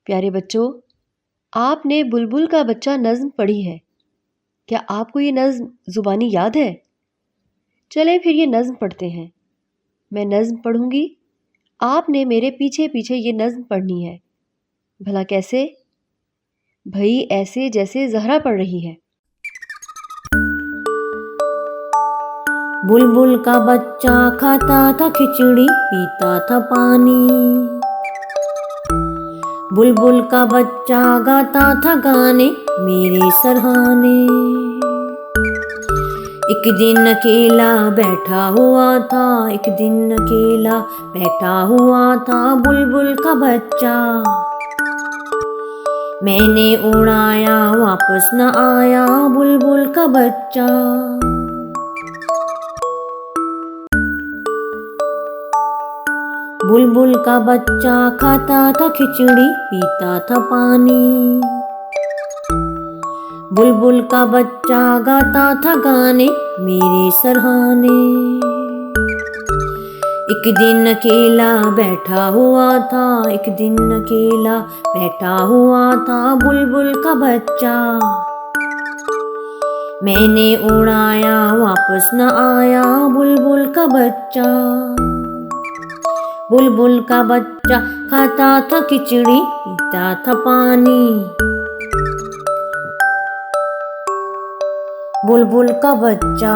प्यारे बच्चों, आपने बुलबुल का बच्चा नज़्म पढ़ी है। क्या आपको ये नज़्म ज़ुबानी याद है? चलें फिर ये नज़्म पढ़ते हैं। मैं नज़्म पढ़ूंगी, आपने मेरे पीछे पीछे ये नज़्म पढ़नी है। भला कैसे? भई ऐसे जैसे ज़हरा पढ़ रही है। बुलबुल का बच्चा खाता था खिचड़ी, पीता था पानी। बुलबुल का बच्चा गाता था गाने मेरे सरहाने। एक दिन अकेला बैठा हुआ था, एक दिन अकेला बैठा हुआ था बुलबुल का बच्चा। मैंने उड़ाया वापस न आया बुलबुल का बच्चा। बुलबुल का बच्चा खाता था खिचड़ी, पीता था पानी। बुलबुल का बच्चा गाता था गाने मेरे सरहाने। एक दिन अकेला बैठा हुआ था, एक दिन अकेला बैठा हुआ था बुलबुल का बच्चा। मैंने उड़ाया वापस न आया बुलबुल का बच्चा। बुलबुल का बच्चा खाता था खिचड़ी, पीता था पानी। बुलबुल का बच्चा।